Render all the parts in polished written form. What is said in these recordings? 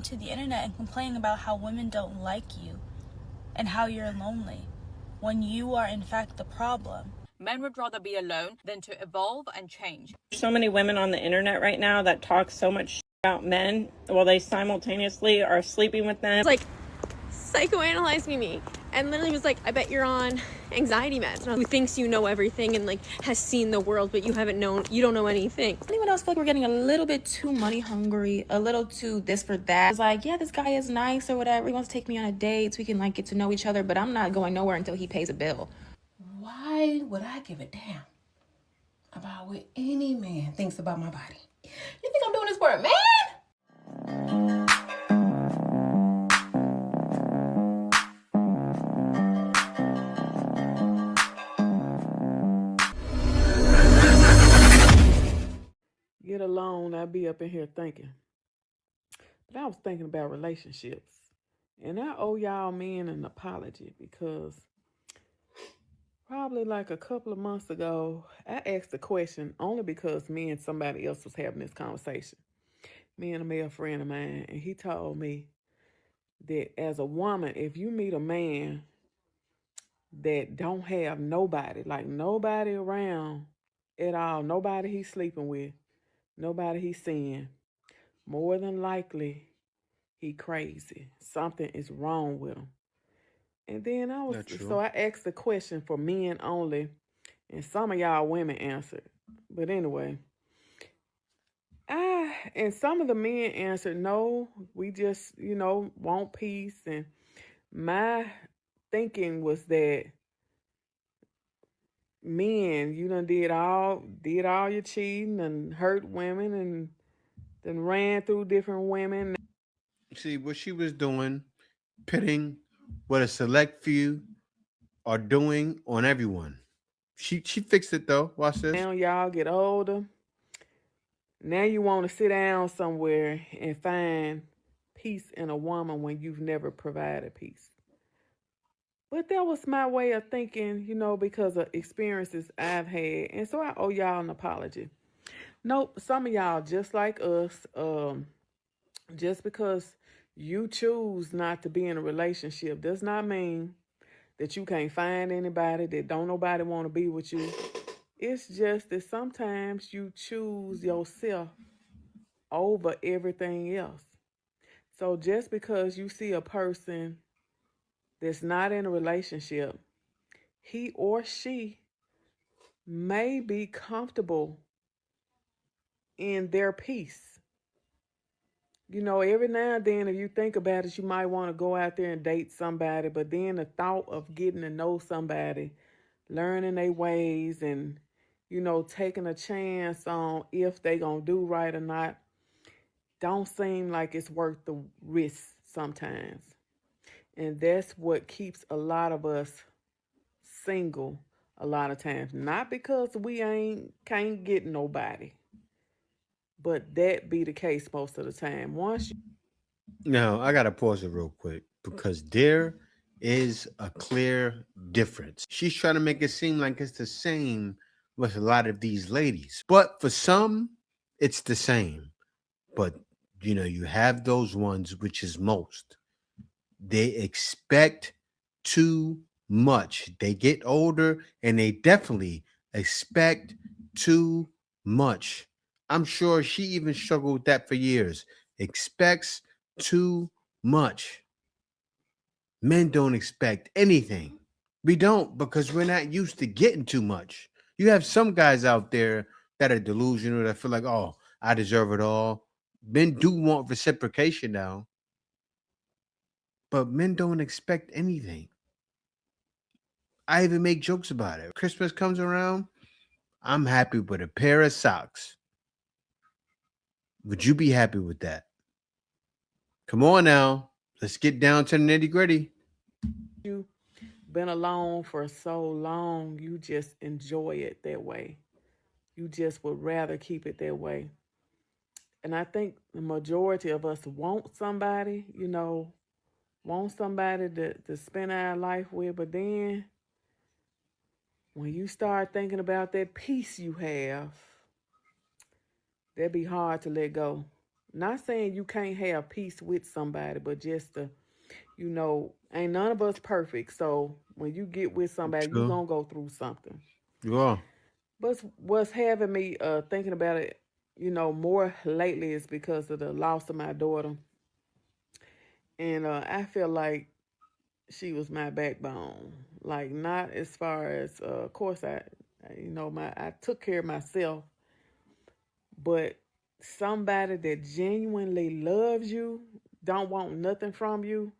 To the internet and complaining about how women don't like you and how you're lonely when you are in fact the problem. Men would rather be alone than to evolve and change. So many women on the internet right now that talk so much about men while they simultaneously are sleeping with them. It's like, psychoanalyze me. And literally was like, I bet you're on anxiety meds. Who thinks you know everything and like has seen the world, but you don't know anything. Anyone else feel like we're getting a little bit too money hungry, a little too this for that? It's like, yeah, this guy is nice or whatever. He wants to take me on a date so we can like get to know each other, but I'm not going nowhere until he pays a bill. Why would I give a damn about what any man thinks about my body? You think I'm doing this for a man? Get alone, I be up in here thinking. But I was thinking about relationships. And I owe y'all men an apology because probably like a couple of months ago, I asked a question only because me and somebody else was having this conversation. Me and a male friend of mine, and he told me that as a woman, if you meet a man that don't have nobody, like nobody around at all, nobody he's sleeping with, nobody he's seeing, more than likely he crazy. Something is wrong with him. And then I asked the question for men only, and some of y'all women answered. But anyway, and some of the men answered, no, we just, want peace. And my thinking was that men, you done did all your cheating and hurt women and then ran through different women. See what she was doing, pitting what a select few are doing on everyone. She fixed it though. Watch this. Now y'all get older. Now you want to sit down somewhere and find peace in a woman when you've never provided peace. But that was my way of thinking, because of experiences I've had. And so I owe y'all an apology. Nope, some of y'all just like us, just because you choose not to be in a relationship does not mean that you can't find anybody, that don't nobody want to be with you. It's just that sometimes you choose yourself over everything else. So just because you see a person that's not in a relationship, he or she may be comfortable in their peace. Every now and then, if you think about it, you might want to go out there and date somebody, but then the thought of getting to know somebody, learning their ways, and, taking a chance on if they gonna do right or not, don't seem like it's worth the risk sometimes. And that's what keeps a lot of us single a lot of times. Not because we can't get nobody, but that be the case most of the time. Now I gotta pause it real quick because there is a clear difference. She's trying to make it seem like it's the same with a lot of these ladies, but for some, it's the same. But you have those ones, which is most. They expect too much. They get older and they definitely expect too much. I'm sure she even struggled with that for years. Expects too much. Men don't expect anything. We don't because we're not used to getting too much. You have some guys out there that are delusional that feel like, oh, I deserve it all. Men do want reciprocation now, but men don't expect anything. I even make jokes about it. Christmas comes around, I'm happy with a pair of socks. Would you be happy with that? Come on now. Let's get down to the nitty gritty. You've been alone for so long, you just enjoy it that way. You just would rather keep it that way. And I think the majority of us want somebody, to spend our life with. But then when you start thinking about that peace you have, that'd be hard to let go. Not saying you can't have peace with somebody, but just to, ain't none of us perfect. So when you get with somebody, you True. gonna go through something. You are. But what's having me thinking about it, more lately is because of the loss of my daughter. And I feel like she was my backbone. Like, not as far as, of course, I took care of myself, but somebody that genuinely loves you, don't want nothing from you,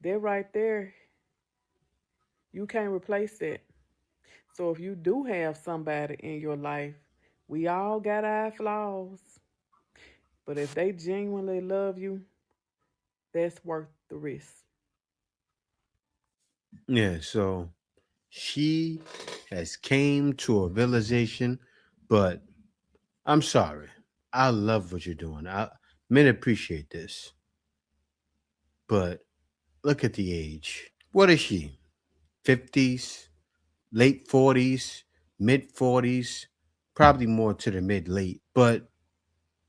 they're right there. You can't replace that. So if you do have somebody in your life, we all got our flaws, but if they genuinely love you, that's worth the risk. Yeah, so she has came to a realization, but I'm sorry. I love what you're doing. Men appreciate this, but look at the age. What is she? 50s, late 40s, mid 40s, probably more to the mid late. But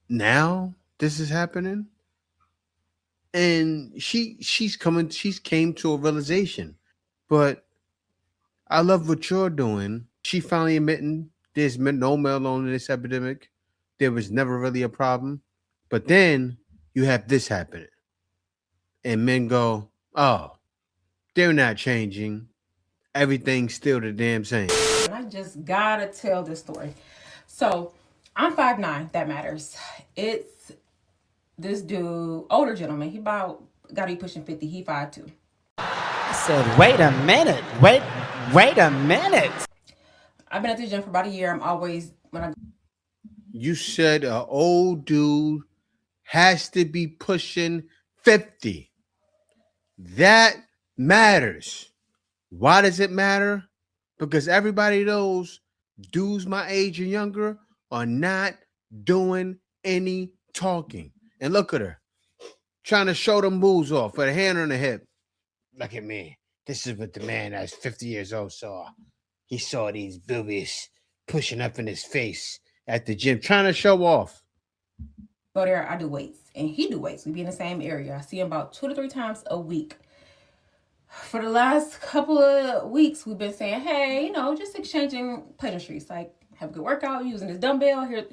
now this is happening, and she's came to a realization. But I love what you're doing. She finally admitting there's no male loneliness epidemic. There was never really a problem. But then you have this happening. And men go, oh, they're not changing. Everything's still the damn same. And I just gotta tell this story. So I'm 5'9", that matters. It's this dude, older gentleman. He about gotta be pushing 50. He 5'2". I said, wait a minute. Wait a minute. I've been at the gym for about a year. I'm always You said an old dude has to be pushing 50. That matters. Why does it matter? Because everybody knows dudes my age and younger are not doing any talking. And look at her, trying to show them moves off with a hand on the hip. Look at me. This is what the man that's 50 years old saw. He saw these boobies pushing up in his face at the gym, trying to show off. go there. I do weights, and he do weights. We be in the same area. I see him about 2 to 3 times a week. For the last couple of weeks, we've been saying, hey, just exchanging pleasantries. Like, have a good workout, using this dumbbell here,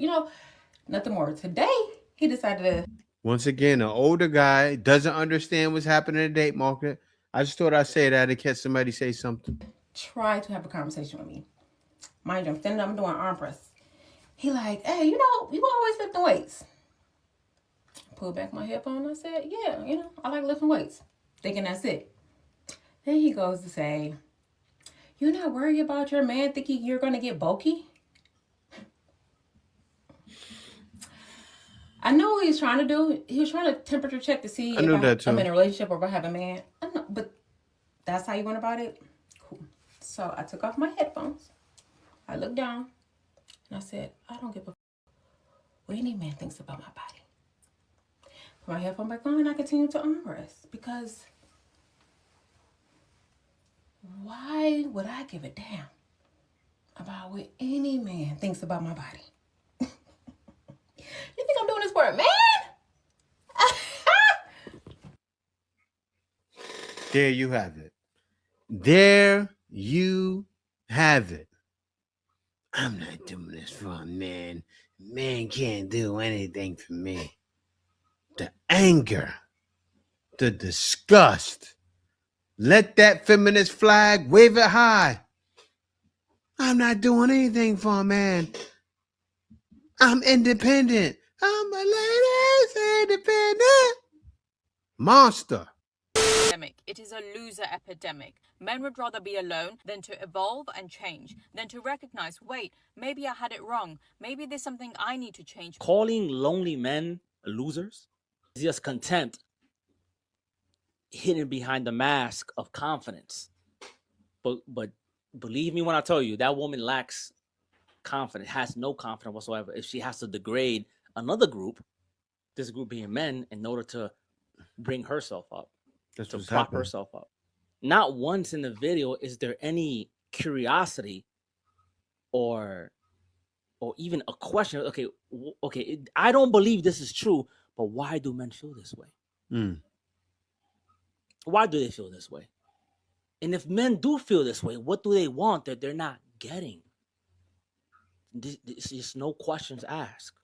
nothing more. Today, he decided to. Once again, an older guy doesn't understand what's happening in the date market. I just thought I'd say that in case somebody say something. Try to have a conversation with me. Mind you, I'm standing up, I'm doing arm press. He like, hey, you always lifting weights. Pulled back my headphone. I said, yeah, I like lifting weights. Thinking that's it. Then he goes to say, you're not worried about your man thinking you're going to get bulky? I know what he's trying to do. He was trying to temperature check to see if I'm in a relationship or if I have a man. I know, but that's how you went about it? Cool. So I took off my headphones. I looked down and I said, I don't give a what any man thinks about my body. Put my headphone back on and I continued to arm rest because why would I give a damn about what any man thinks about my body? You think I'm doing this for a man? There you have it. There you have it. I'm not doing this for a man. Man can't do anything for me. The anger, the disgust. Let that feminist flag, wave it high. I'm not doing anything for a man. I'm independent. I'm a ladies independent. Monster. It is a loser epidemic. Men would rather be alone than to evolve and change, than to recognize, wait, maybe I had it wrong. Maybe there's something I need to change. Calling lonely men losers is just contempt hidden behind the mask of confidence. But believe me when I tell you, that woman lacks confidence, has no confidence whatsoever. If she has to degrade another group, this group being men, in order to bring herself up, That's to prop herself up. Not once in the video is there any curiosity or or even a question. Okay, I don't believe this is true, but why do men feel this way? Why do they feel this way? And if men do feel this way, what do they want that they're not getting? This is no questions asked.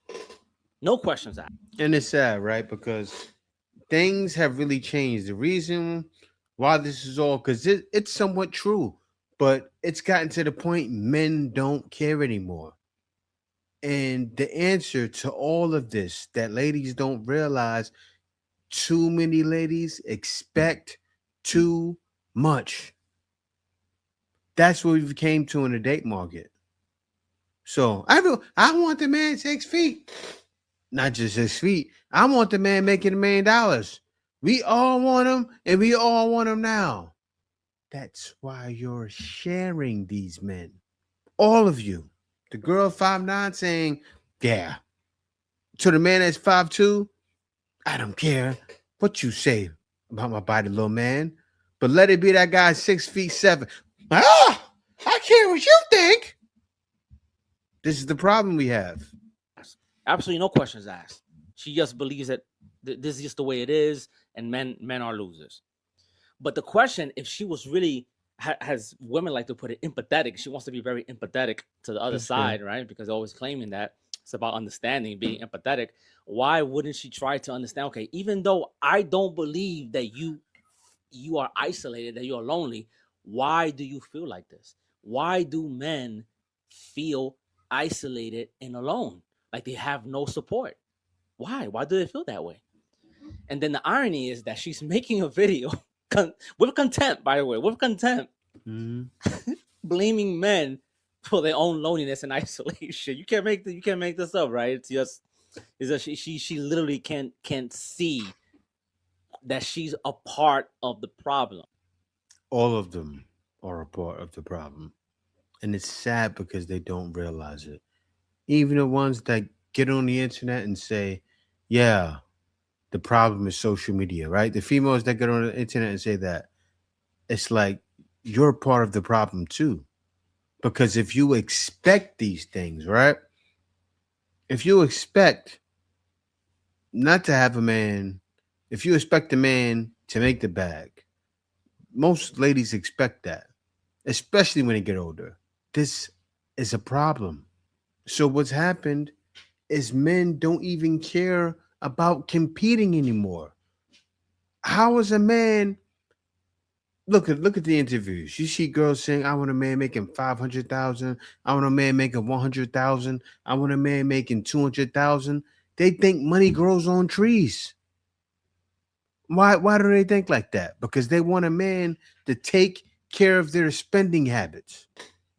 No questions asked. And it's sad, right? Because things have really changed. The reason why this is all, because it's somewhat true, but it's gotten to the point men don't care anymore. And the answer to all of this that ladies don't realize, too many ladies expect too much. That's what we came to in the date market. So I want the man 6 feet. Not just 6 feet. I want the man making $1 million. We all want him, and we all want him now. That's why you're sharing these men. All of you. The girl 5'9" saying, yeah. To the man that's 5'2", I don't care what you say about my body, little man. But let it be that guy 6'7". I care what you think. This is the problem we have. Absolutely no questions asked. She just believes that this is just the way it is, and men are losers. But the question, if she was really, has women like to put it, empathetic, she wants to be very empathetic to the other side, right? Because they're always claiming that it's about understanding, being empathetic. Why wouldn't she try to understand, okay, even though I don't believe that you are isolated, that you're lonely, why do you feel like this? Why do men feel isolated and alone, like they have no support? Why do they feel that way? And then the irony is that she's making a video with contempt, by the way, blaming men for their own loneliness and isolation. You can't make this up, right? It's just she literally can't see that she's a part of the problem. All of them are a part of the problem. And it's sad because they don't realize it. Even the ones that get on the internet and say, yeah, the problem is social media, right? The females that get on the internet and say that, it's like, you're part of the problem too. Because if you expect these things, right? If you expect not to have a man, if you expect a man to make the bag, most ladies expect that, especially when they get older. This is a problem. So what's happened is men don't even care about competing anymore. How is a man? Look at the interviews. You see girls saying, "I want a man making 500,000. I want a man making 100,000. I want a man making 200,000." They think money grows on trees. Why do they think like that? Because they want a man to take care of their spending habits.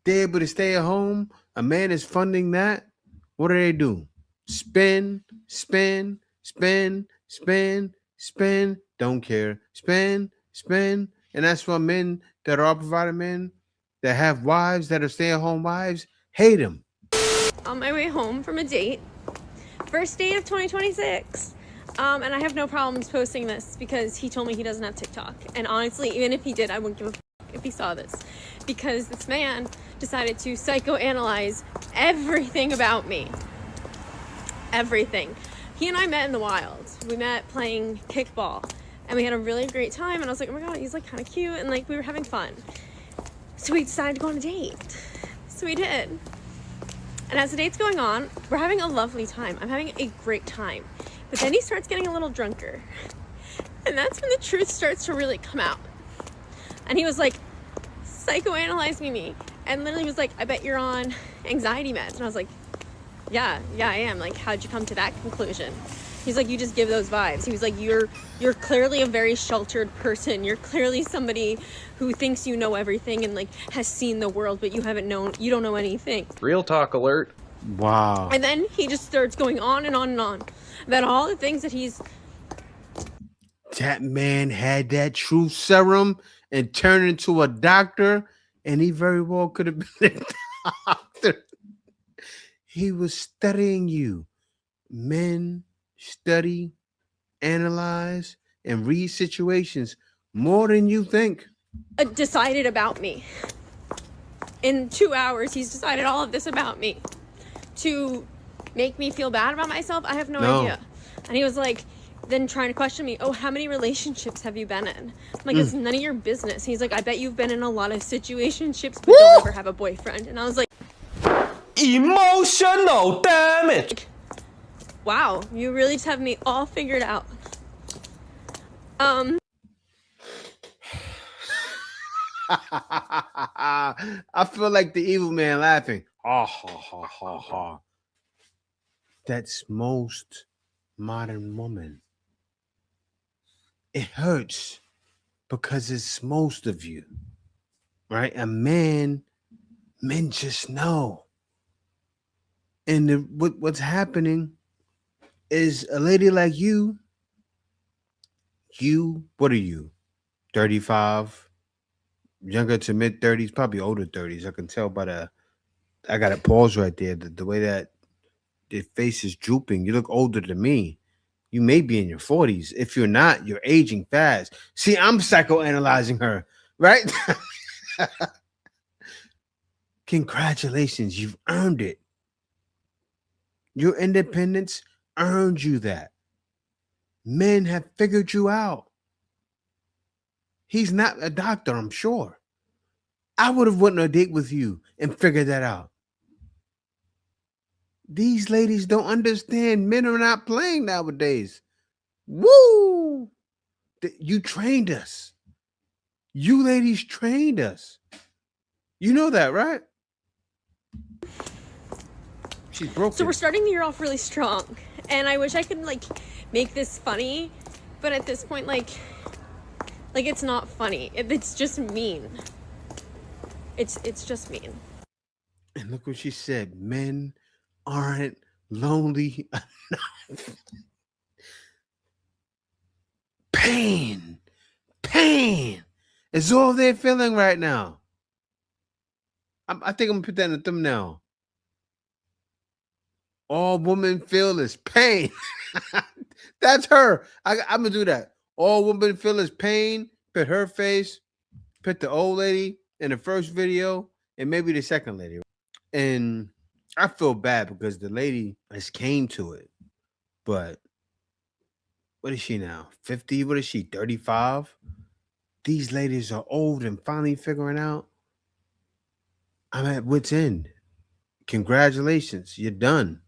They're able to stay at home. A man is funding that. What do? Spend. Don't care. Spend. And that's why men that are provider men that have wives that are stay-at-home wives hate them. On my way home from a date, first date of 2026. And I have no problems posting this because he told me he doesn't have TikTok. And honestly, even if he did, I wouldn't give a fuck if he saw this. Because this man decided to psychoanalyze everything about me. Everything. He and I met in the wild. We met playing kickball. And we had a really great time. And I was like, oh my God, he's like kind of cute. And like we were having fun. So we decided to go on a date. So we did. And as the date's going on, we're having a lovely time. I'm having a great time. But then he starts getting a little drunker. And that's when the truth starts to really come out. And he was like, psychoanalyze me. And literally was like, I bet you're on anxiety meds. And I was like, yeah, I am. Like, how'd you come to that conclusion? He's like, you just give those vibes. He was like, you're clearly a very sheltered person. You're clearly somebody who thinks you know everything and like has seen the world, but you don't know anything. Real talk alert. Wow. And then he just starts going on and on and on about all the things that he's... That man had that truth serum and turned into a doctor, and he very well could have been a doctor. He was studying you. Men study, analyze, and read situations more than you think. Decided about me. In 2 hours, he's decided all of this about me. to make me feel bad about myself? I have no No. idea. And he was like, then trying to question me, oh, how many relationships have you been in? I'm like, it's none of your business. He's like, I bet you've been in a lot of situationships, but don't ever have a boyfriend. And I was like, emotional damage. wow, you really just have me all figured out. I feel like the evil man laughing. Ha ha ha ha ha. That's most modern woman. It hurts because it's most of you, right? A men just know. And what's happening is a lady like you, what are you? 35, younger to mid 30s, probably older 30s. I can tell by I got a pause right there. The way that your face is drooping. You look older than me. You may be in your 40s. If you're not, you're aging fast. See, I'm psychoanalyzing her, right? Congratulations, you've earned it. Your independence earned you that. Men have figured you out. He's not a doctor, I'm sure. I would have went on a date with you and figured that out. These ladies don't understand. Men are not playing nowadays. Woo! You trained us. You ladies trained us. You know that, right? She's broken. So we're starting the year off really strong. And I wish I could, like, make this funny. But at this point, like it's not funny. It's just mean. It's just mean. And look what she said. Men aren't lonely enough. Pain is all they're feeling right now. I think I'm gonna put that in the thumbnail. All women feel is pain. That's her. I'm gonna do that. All women feel is pain. Put her face. Put the old lady in the first video, and maybe the second lady. And I feel bad because the lady just came to it. But what is she now? 50? What is she? 35? These ladies are old and finally figuring out I'm at wit's end. Congratulations, you're done.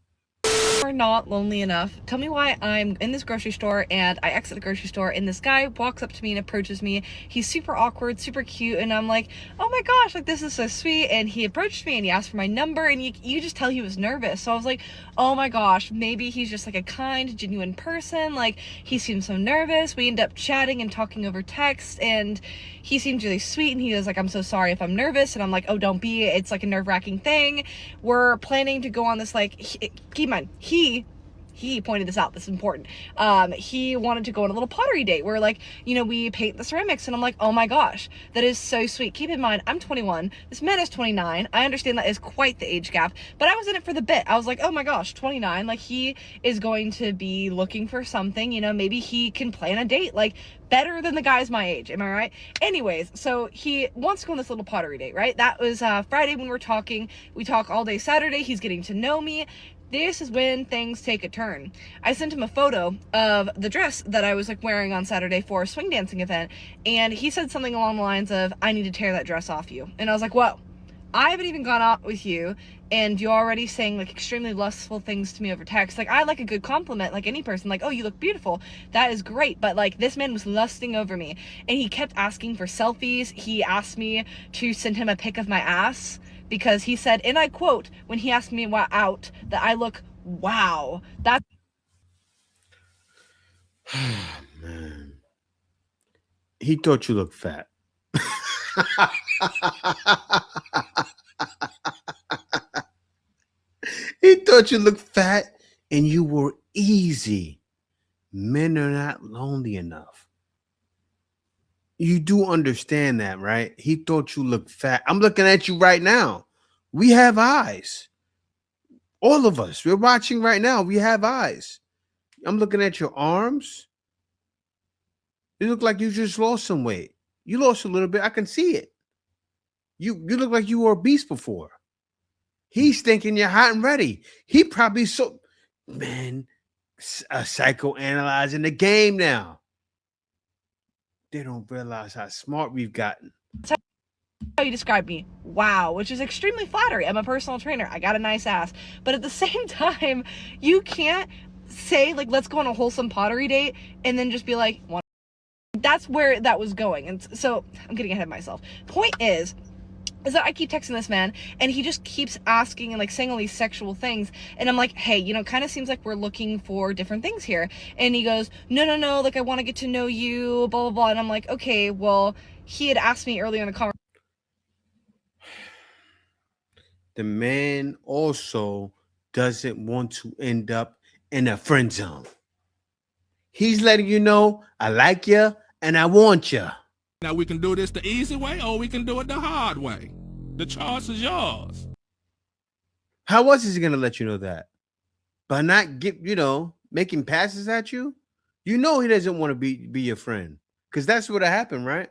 Are not lonely enough. Tell me why I'm in this grocery store and I exit the grocery store and this guy walks up to me and approaches me. He's super awkward, super cute, and I'm like, oh my gosh, like this is so sweet. And he approached me and he asked for my number, and you just tell he was nervous. So I was like, oh my gosh, maybe he's just like a kind, genuine person. Like he seems so nervous. We end up chatting and talking over text, and he seemed really sweet, and he was like, I'm so sorry if I'm nervous. And I'm like, oh, don't be. It's like a nerve-wracking thing. We're planning to go on this, like, keep in mind, he pointed this out. This is important. He wanted to go on a little pottery date where, like, you know, we paint the ceramics, and I'm like, oh my gosh, that is so sweet. Keep in mind, I'm 21. This man is 29. I understand that is quite the age gap, but I was in it for the bit. I was like, oh my gosh, 29. Like, he is going to be looking for something, you know, maybe he can plan a date, like, better than the guys my age. Am I right? Anyways, so he wants to go on this little pottery date, right? That was Friday when we're talking. We talk all day Saturday. He's getting to know me. This is when things take a turn. I sent him a photo of the dress that I was like wearing on Saturday for a swing dancing event, and he said something along the lines of, I need to tear that dress off you. And I was like, whoa, I haven't even gone out with you, and you're already saying like extremely lustful things to me over text. Like, I like a good compliment, like any person, like, oh, you look beautiful. That is great. But like, this man was lusting over me, and he kept asking for selfies. He asked me to send him a pic of my ass, because he said, and I quote, when he asked me out, that I look wow. That's Man. He thought you looked fat. He thought you looked fat and you were easy. Men are not lonely enough. You do understand that, right? He thought you looked fat. I'm looking at you right now. We have eyes. All of us. We're watching right now. We have eyes. I'm looking at your arms. You look like you just lost some weight. You lost a little bit. I can see it. You look like you were obese before. He's thinking you're hot and ready. He probably man, psychoanalyzing the game now. They don't realize how smart we've gotten. How you describe me, wow, which is extremely flattering. I'm a personal trainer, I got a nice ass, but at the same time, you can't say like, let's go on a wholesome pottery date and then just be like, that's where that was going. And so I'm getting ahead of myself. Point is that I keep texting this man and he just keeps asking and like saying all these sexual things, and I'm like, hey, you know, it kind of seems like we're looking for different things here. And he goes, no, like I want to get to know you, blah blah blah. And I'm like, okay, well, he had asked me earlier in the conversation. The man also doesn't want to end up in a friend zone. He's letting you know, I like you and I want you. Now we can do this the easy way or we can do it the hard way. The choice is yours. How else is he going to let you know that? By not making passes at you? You know he doesn't want to be your friend. Because that's what happened, right?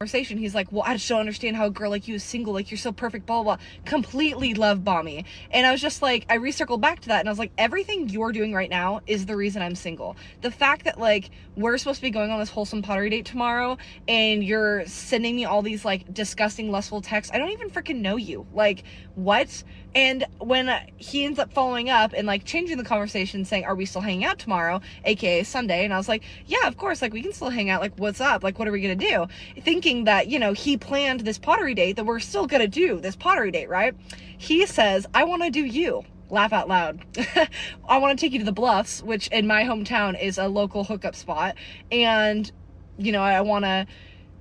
He's like, well, I just don't understand how a girl like you is single, like you're so perfect, blah blah blah. Completely love bomb me. And I was just like, I recircled back to that and I was like, everything you're doing right now is the reason I'm single. The fact that like we're supposed to be going on this wholesome pottery date tomorrow and you're sending me all these like disgusting lustful texts, I don't even freaking know you. Like, what? And when he ends up following up and like changing the conversation, saying, are we still hanging out tomorrow, aka Sunday? And I was like, yeah, of course, like we can still hang out, like what's up, like what are we gonna do? Thinking that, you know, he planned this pottery date, that we're still gonna do this pottery date, right? He says, I want to do you. Laugh out loud. I want to take you to the Bluffs, which in my hometown is a local hookup spot, and you know, I want to,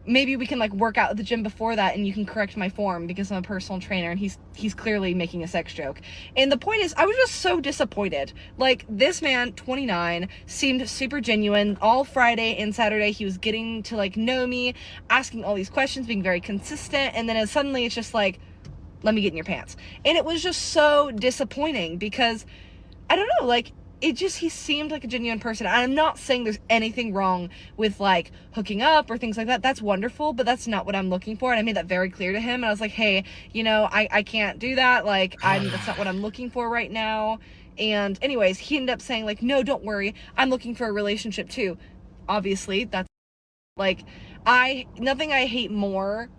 maybe we can like work out at the gym before that and you can correct my form because I'm a personal trainer. And he's clearly making a sex joke. And the point is, I was just so disappointed. Like, this man, 29, seemed super genuine. All Friday and Saturday he was getting to like know me, asking all these questions, being very consistent, and then suddenly it's just like, let me get in your pants. And it was just so disappointing because I don't know, like, he seemed like a genuine person. I'm not saying there's anything wrong with like hooking up or things like that. That's wonderful, but that's not what I'm looking for. And I made that very clear to him. And I was like, hey, you know, I can't do that. Like, that's not what I'm looking for right now. And anyways, he ended up saying like, no, don't worry, I'm looking for a relationship too. Obviously, that's like, nothing I hate more.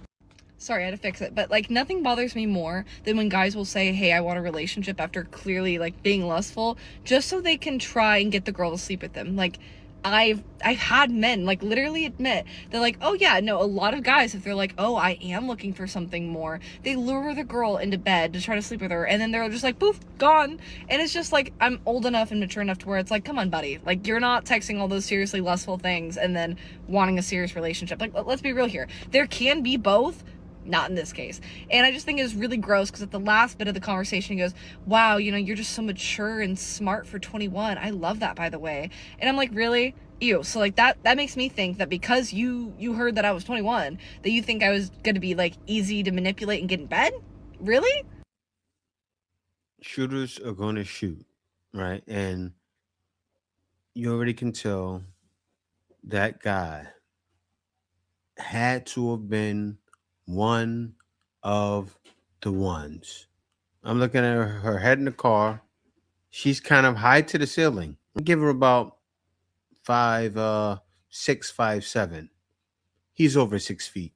Sorry, I had to fix it. But like, nothing bothers me more than when guys will say, hey, I want a relationship after clearly like being lustful, just so they can try and get the girl to sleep with them. Like, I've had men like literally admit, they're like, oh yeah, no, a lot of guys, if they're like, oh, I am looking for something more, they lure the girl into bed to try to sleep with her, and then they're just like, poof, gone. And it's just like, I'm old enough and mature enough to where it's like, come on, buddy, like, you're not texting all those seriously lustful things and then wanting a serious relationship. Like, let's be real here, there can be both. Not in this case. And I just think it's really gross because at the last bit of the conversation, he goes, wow, you know, you're just so mature and smart for 21. I love that, by the way. And I'm like, really? Ew. So like that makes me think that because you heard that I was 21, that you think I was going to be like easy to manipulate and get in bed? Really? Shooters are going to shoot, right? And you already can tell that guy had to have been one of the ones. I'm looking at her head in the car. She's kind of high to the ceiling. I give her about 5'6", 5'7". He's over 6 feet.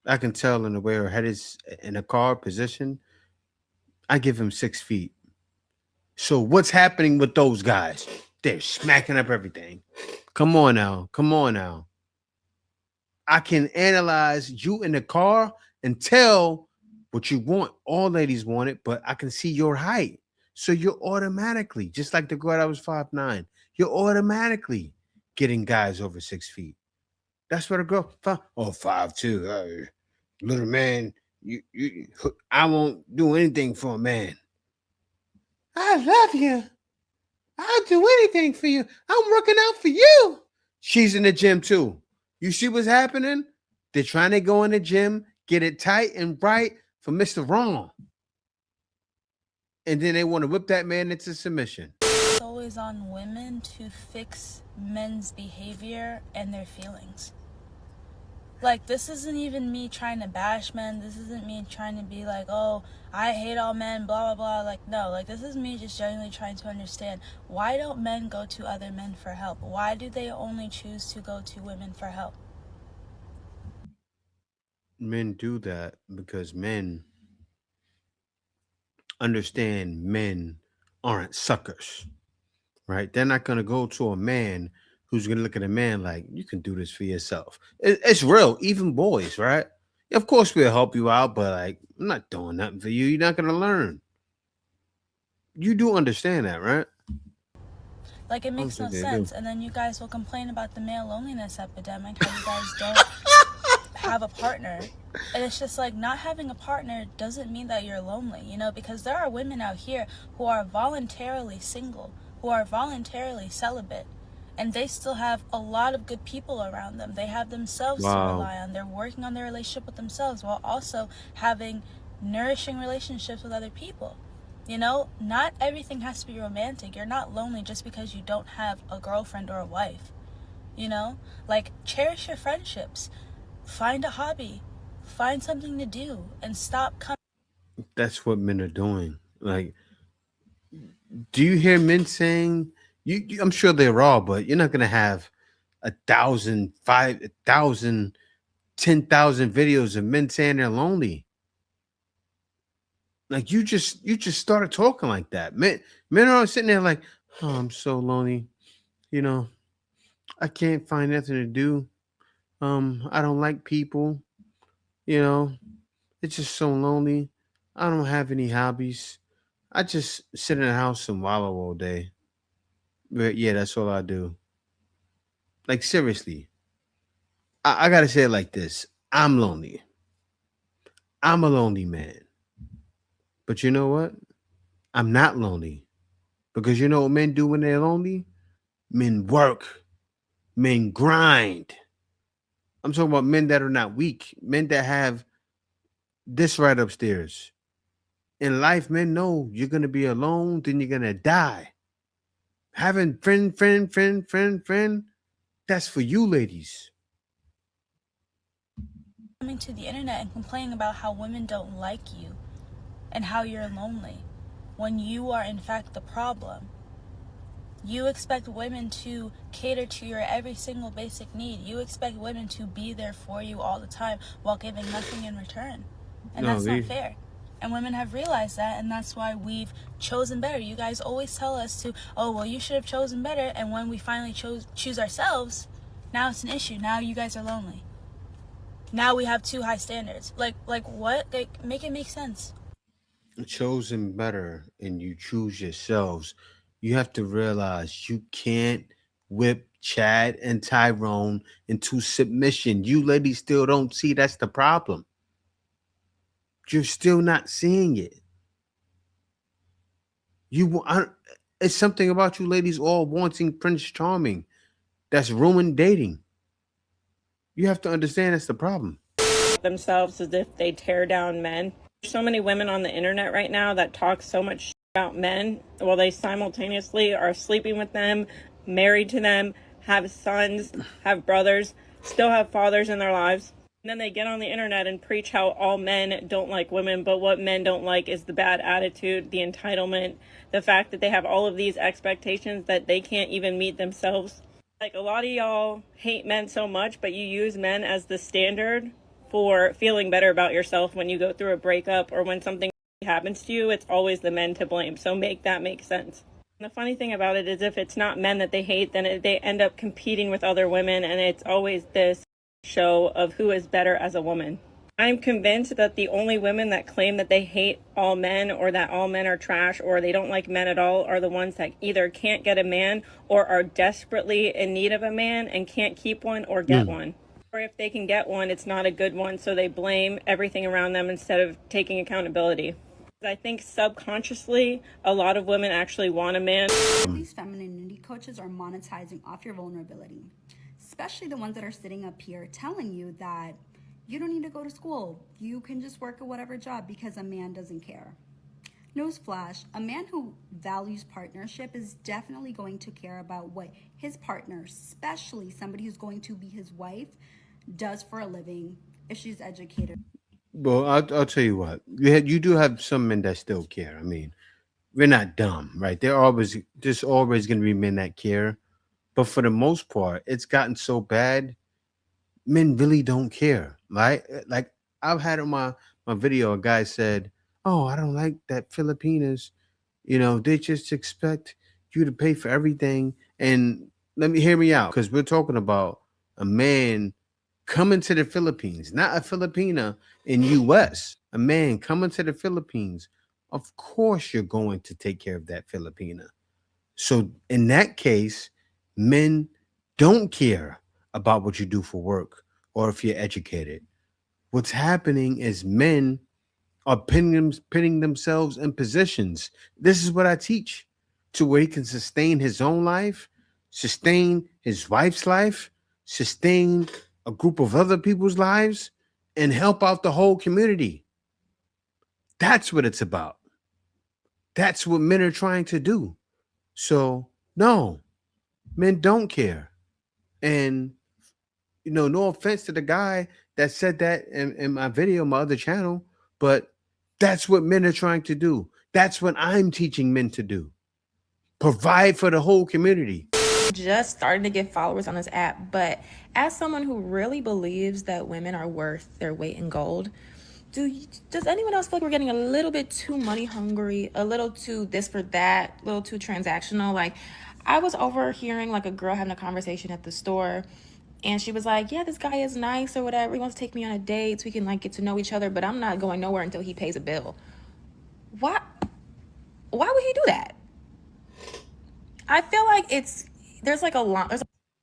I can tell in the way her head is in the car position. I give him 6 feet. So what's happening with those guys? They're smacking up everything. Come on now. I can analyze you in the car and tell what you want. All ladies want it, but I can see your height. So you're automatically, just like the girl that was 5'9", you're automatically getting guys over 6 feet. That's what a girl, 5'2", little man, I won't do anything for a man. I love you. I'll do anything for you. I'm working out for you. She's in the gym too. You see what's happening? They're trying to go in the gym, get it tight and bright for Mr. Wrong. And then they want to whip that man into submission. It's always on women to fix men's behavior and their feelings. Like, this isn't even me trying to bash men. This isn't me trying to be like, oh, I hate all men, blah, blah, blah. Like, no. Like, this is me just genuinely trying to understand, why don't men go to other men for help? Why do they only choose to go to women for help? Men do that because men understand men aren't suckers, right? They're not going to go to a man who's going to look at a man like, you can do this for yourself. It's real, even boys, right? Of course, we'll help you out, but like, I'm not doing nothing for you. You're not going to learn. You do understand that, right? Like, it makes no Obviously they sense. do. And then you guys will complain about the male loneliness epidemic, how you guys don't have a partner. And it's just like, not having a partner doesn't mean that you're lonely, you know, because there are women out here who are voluntarily single, who are voluntarily celibate, and they still have a lot of good people around them. They have themselves to Wow. rely on. They're working on their relationship with themselves while also having nourishing relationships with other people. You know, not everything has to be romantic. You're not lonely just because you don't have a girlfriend or a wife. You know, like, cherish your friendships, find a hobby, find something to do, and stop coming. That's what men are doing. Like, do you hear men saying, I'm sure they're raw, but you're not going to have 1,000, 5,000, 10,000 videos of men saying they're lonely. Like, you just started talking like that. Men are sitting there like, oh, I'm so lonely. You know, I can't find nothing to do. I don't like people. You know, it's just so lonely. I don't have any hobbies. I just sit in the house and wallow all day. But yeah, that's all I do. Like, seriously, I gotta say it like this. I'm lonely. I'm a lonely man. But you know what? I'm not lonely. Because you know what men do when they're lonely? Men work. Men grind. I'm talking about men that are not weak. Men that have this right upstairs. In life, men know you're gonna be alone, then you're gonna die. Having friend, that's for you ladies. Coming to the internet and complaining about how women don't like you and how you're lonely when you are in fact the problem. You expect women to cater to your every single basic need. You expect women to be there for you all the time while giving nothing in return. And No, that's not fair. And women have realized that, and that's why we've chosen better. You guys always tell us to, oh, well, you should have chosen better. And when we finally choose ourselves, now it's an issue. Now you guys are lonely. Now we have too high standards. Like what? Like, make it make sense. Chosen better and you choose yourselves. You have to realize you can't whip Chad and Tyrone into submission. You ladies still don't see that's the problem. You're still not seeing it. It's something about you ladies all wanting Prince Charming that's ruined dating. You have to understand that's the problem. Themselves as if they tear down men. There's so many women on the internet right now that talk so much about men while they simultaneously are sleeping with them, married to them, have sons, have brothers, still have fathers in their lives. And then they get on the internet and preach how all men don't like women, but what men don't like is the bad attitude, the entitlement, the fact that they have all of these expectations that they can't even meet themselves. Like, a lot of y'all hate men so much, but you use men as the standard for feeling better about yourself when you go through a breakup or when something happens to you. It's always the men to blame. So make that make sense. And the funny thing about it is, if it's not men that they hate, then they end up competing with other women, and it's always this show of who is better as a woman. I'm convinced that the only women that claim that they hate all men or that all men are trash or they don't like men at all are the ones that either can't get a man or are desperately in need of a man and can't keep one or get one. Or if they can get one, it's not a good one, so they blame everything around them instead of taking accountability. I think subconsciously, a lot of women actually want a man. These femininity coaches are monetizing off your vulnerability, especially the ones that are sitting up here telling you that you don't need to go to school. You can just work at whatever job because a man doesn't care. Newsflash, a man who values partnership is definitely going to care about what his partner, especially somebody who's going to be his wife, does for a living, if she's educated. Well, I'll tell you what. You do have some men that still care. I mean, we're not dumb, right? There's always going to be men that care, but for the most part, it's gotten so bad. Men really don't care, right? Like I've had on my video, a guy said, "Oh, I don't like that Filipinas. They just expect you to pay for everything." And let me hear me out, because we're talking about a man coming to the Philippines, not a Filipina in US. A man coming to the Philippines. Of course, you're going to take care of that Filipina. So in that case, men don't care about what you do for work or if you're educated. What's happening is men are pitting themselves in positions. This is what I teach, to where he can sustain his own life, sustain his wife's life, sustain a group of other people's lives, and help out the whole community. That's what it's about. That's what men are trying to do. So, no, men don't care. And, no offense to the guy that said that in my video, my other channel, but that's what men are trying to do. That's what I'm teaching men to do. Provide for the whole community. Just starting to get followers on this app, but as someone who really believes that women are worth their weight in gold, does anyone else feel like we're getting a little bit too money hungry, a little too this for that, a little too transactional? Like, I was overhearing like a girl having a conversation at the store, and she was like, yeah, this guy is nice or whatever, he wants to take me on a date so we can like get to know each other, but I'm not going nowhere until he pays a bill. Why would he do that? I feel like there's like a lot.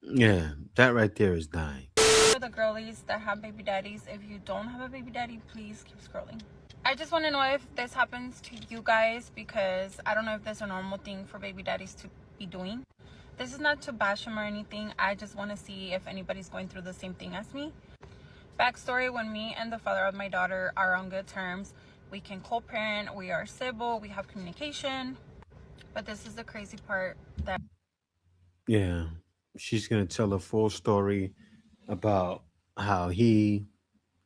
Yeah, that right there is dying. For the girlies that have baby daddies, if you don't have a baby daddy, please keep scrolling. I just want to know if this happens to you guys, because I don't know if that's a normal thing for baby daddies to be doing. This is not to bash him or anything. I just want to see if anybody's going through the same thing as me. Backstory: when me and the father of my daughter are on good terms, we can co-parent, we are civil, we have communication. But this is the crazy part that... Yeah, she's going to tell a full story about how he...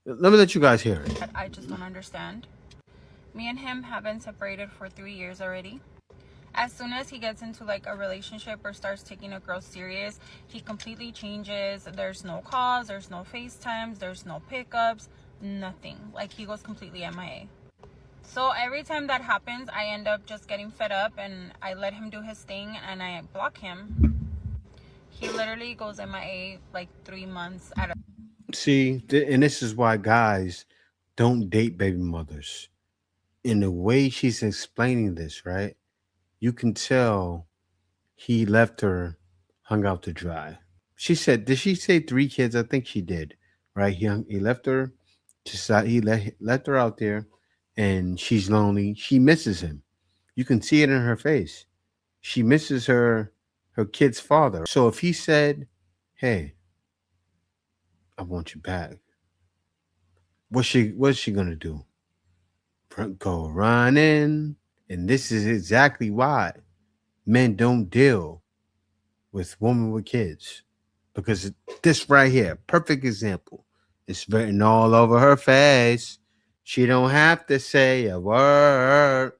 Let me let you guys hear it. I just don't understand. Me and him have been separated for 3 years already. As soon as he gets into like a relationship or starts taking a girl serious, he completely changes. There's no calls, there's no FaceTimes, there's no pickups, nothing. Like, he goes completely MIA. So every time that happens, I end up just getting fed up and I let him do his thing and I block him. He literally goes MIA like 3 months at a... See, and this is why guys don't date baby mothers. In the way she's explaining this, right? You can tell he left her hung out to dry. She said, did she say 3 kids? I think she did, right? He left her, he left her out there, and she's lonely. She misses him. You can see it in her face. She misses her kid's father. So if he said, hey, I want you back, what's she gonna do? Go running. And this is exactly why men don't deal with women with kids, because this right here, perfect example, it's written all over her face. She don't have to say a word.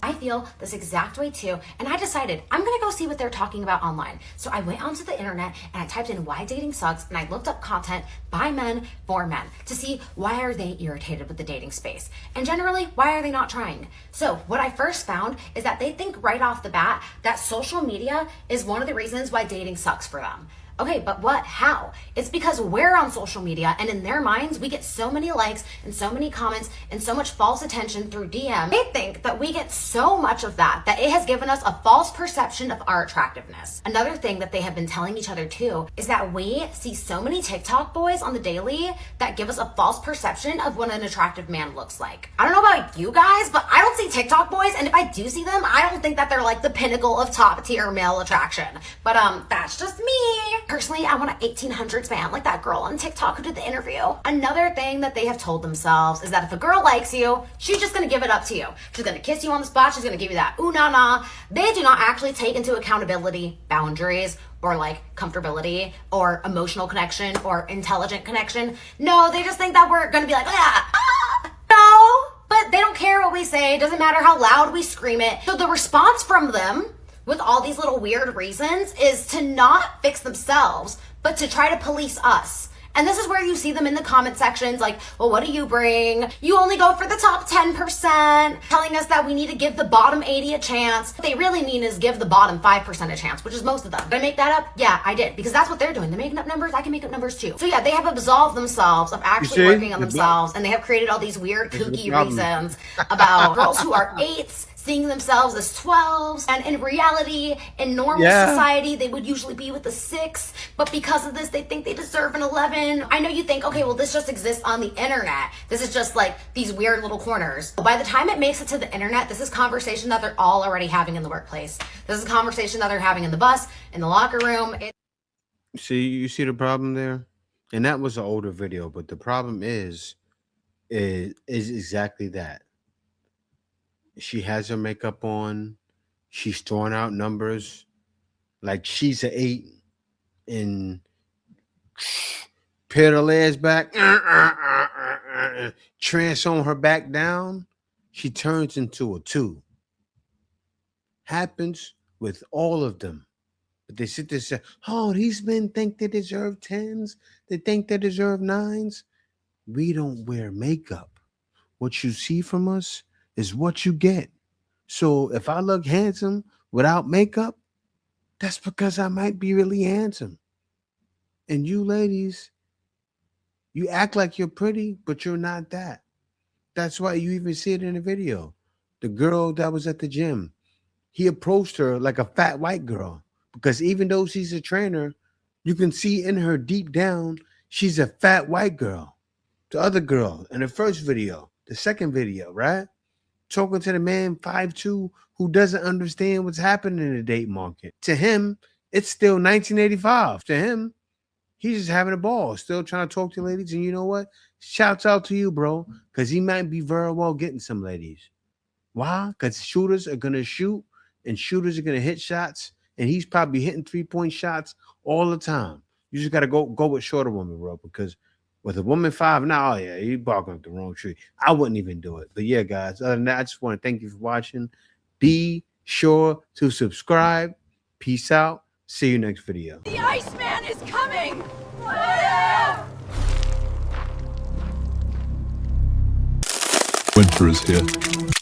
I feel this exact way too, and I decided I'm gonna go see what they're talking about online. So I went onto the internet and I typed in why dating sucks, and I looked up content by men for men to see why are they irritated with the dating space, and generally why are they not trying. So what I first found is that they think right off the bat that social media is one of the reasons why dating sucks for them. Okay, but what? How? It's because we're on social media, and in their minds, we get so many likes and so many comments and so much false attention through DM. They think that we get so much of that it has given us a false perception of our attractiveness. Another thing that they have been telling each other too is that we see so many TikTok boys on the daily that give us a false perception of what an attractive man looks like. I don't know about you guys, but I don't see TikTok boys, and if I do see them, I don't think that they're like the pinnacle of top tier male attraction. But that's just me. Personally, I want an 1800s man like that girl on TikTok who did the interview. Another thing that they have told themselves is that if a girl likes you, she's just gonna give it up to you. She's gonna kiss you on the spot. She's gonna give you that ooh na na. They do not actually take into accountability boundaries or like comfortability or emotional connection or intelligent connection. No, they just think that we're gonna be like, no, but they don't care what we say. It doesn't matter how loud we scream it. So the response from them with all these little weird reasons is to not fix themselves, but to try to police us. And this is where you see them in the comment sections like, well, what do you bring? You only go for the top 10%, telling us that we need to give the bottom 80 a chance. What they really mean is give the bottom 5% a chance, which is most of them. Did I make that up? Yeah, I did, because that's what they're doing. They're making up numbers. I can make up numbers too. So yeah, they have absolved themselves of actually working on themselves, and they have created all these weird kooky reasons about girls who are 8s seeing themselves as 12s, and in reality, in normal society, they would usually be with a 6, but because of this, they think they deserve an 11. I know you think, okay, well, this just exists on the internet. This is just like these weird little corners. By the time it makes it to the internet, this is conversation that they're all already having in the workplace. This is conversation that they're having in the bus, in the locker room. You see the problem there? And that was an older video, but the problem is exactly that. She has her makeup on. She's throwing out numbers like she's an 8 and pare the legs back, transform her back down. She turns into a 2. Happens with all of them. But they sit there and say, oh, these men think they deserve 10s. They think they deserve 9s. We don't wear makeup. What you see from us is what you get. So if I look handsome without makeup, that's because I might be really handsome. And you ladies, you act like you're pretty, but you're not that. That's why you even see it in the video. The girl that was at the gym, he approached her like a fat white girl, because even though she's a trainer, you can see in her deep down, she's a fat white girl. The other girl in the first video, the second video, right? Talking to the man 5'2" who doesn't understand what's happening in the date market. To him, it's still 1985. To him, he's just having a ball, still trying to talk to ladies. And you know what? Shouts out to you, bro, because he might be very well getting some ladies. Why? Because shooters are going to shoot and shooters are going to hit shots. And he's probably hitting 3-point shots all the time. You just got to go with shorter women, bro, because with a woman 5 now, oh yeah, you barking up the wrong tree. I wouldn't even do it. But yeah, guys, other than that, I just want to thank you for watching. Be sure to subscribe. Peace out. See you next video. The Iceman is coming! Winter is here.